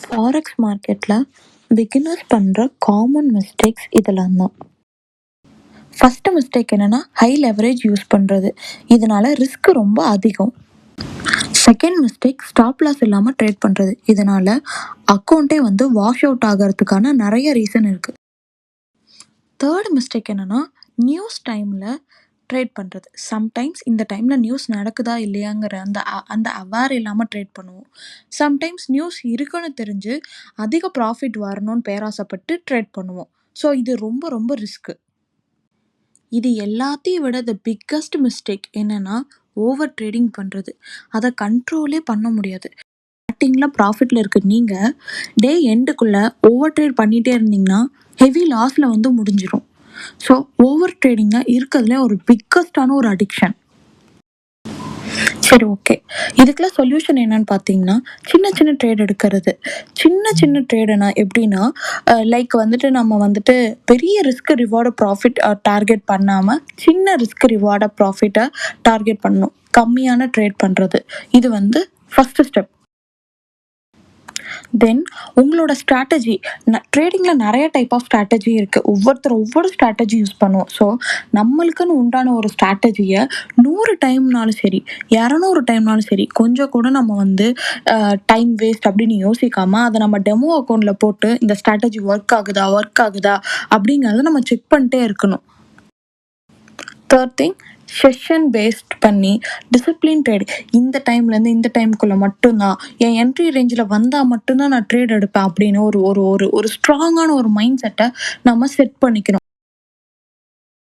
Forex மார்க்கெட்ல beginners பண்ற common mistakes இதெல்லாம் தான். ஃபர்ஸ்ட் மிஸ்டேக் என்னன்னா ஹை லெவரேஜ் யூஸ் பண்றது. இதனால ரிஸ்க் ரொம்ப அதிகம். செகண்ட் மிஸ்டேக் ஸ்டாப் லாஸ் இல்லாம ட்ரேட் பண்றது. இதனால அக்கௌண்ட்டே வாஷ் அவுட் ஆகிறதுக்கான நிறைய ரீசன் இருக்கு. தேர்ட் மிஸ்டேக் என்னன்னா நியூஸ் டைம்ல ட்ரேட் பண்றது. சம்டைம்ஸ் இந்த டைம்ல நியூஸ் நடக்குதா இல்லையாங்கிற அந்த அவேர் இல்லாம ட்ரேட் பண்ணுவோம். சம்டைம்ஸ் நியூஸ் இருக்குன்னு தெரிஞ்சு அதிக ப்ராஃபிட் வரணும்னு பேராசைப்பட்டு ட்ரேட் பண்ணுவோம். ஸோ இது ரொம்ப ரொம்ப ரிஸ்க். இது எல்லாத்தையும் விட த பிக்கஸ்ட் மிஸ்டேக் என்னன்னா ஓவர் ட்ரேடிங் பண்றது. அதை கண்ட்ரோலே பண்ண முடியாது. ஸ்டார்டிங்ல ப்ராஃபிட்ல இருக்கு நீங்க டே எண்டுக்குள்ள ஓவர் ட்ரேட் பண்ணிட்டே இருந்தீங்கன்னா ஹெவி லாஸ்ல முடிஞ்சிடும். ஸோ ஓவர் ட்ரேடிங்க இருக்கிறதுல ஒரு பிக்கஸ்டான ஒரு அடிக்ஷன். சரி, ஓகே. இதுக்கெல்லாம் சொல்யூஷன் என்னன்னு பார்த்தீங்கன்னா சின்ன சின்ன ட்ரேட் எடுக்கிறது. சின்ன சின்ன ட்ரேடுனா எப்படின்னா லைக் நம்ம பெரிய ரிஸ்க் ரிவார்டு ப்ராஃபிட் டார்கெட் பண்ணாம சின்ன ரிஸ்க் ரிவார்டை ப்ராஃபிட்டை டார்கெட் பண்ணணும். கம்மியான ட்ரேட் பண்ணுறது இது ஃபர்ஸ்ட் ஸ்டெப். தென் உங்களோட ஸ்ட்ராட்டஜி. ட்ரேடிங்கில் நிறைய டைப் ஆஃப் ஸ்ட்ராட்டஜி இருக்குது. ஒவ்வொரு ஸ்ட்ராட்டஜி யூஸ் பண்ணுவோம். ஸோ நம்மளுக்குன்னு உண்டான ஒரு ஸ்ட்ராட்டஜியை 100 டைம்னாலும் சரி 200 டைம்னாலும் சரி கொஞ்சம் கூட நம்ம டைம் வேஸ்ட் அப்படின்னு யோசிக்காமல் அதை நம்ம டெமோ அக்கௌண்ட்டில் போட்டு இந்த ஸ்ட்ராட்டஜி ஒர்க் ஆகுதா அப்படிங்கிறத நம்ம செக் பண்ணிட்டே இருக்கணும். தேர்ட் திங், செஷன் பேஸ்ட் பண்ணி டிசிப்ளின் ட்ரேட். இந்த டைம்லேருந்து இந்த டைமுக்குள்ளே மட்டும்தான் என் என்ட்ரி ரேஞ்சில் வந்தால் மட்டும்தான் நான் ட்ரேட் எடுப்பேன் அப்படின்னு ஒரு ஒரு ஒரு ஒரு ஸ்ட்ராங்கான ஒரு மைண்ட் செட்டை நம்ம செட் பண்ணிக்கணும்.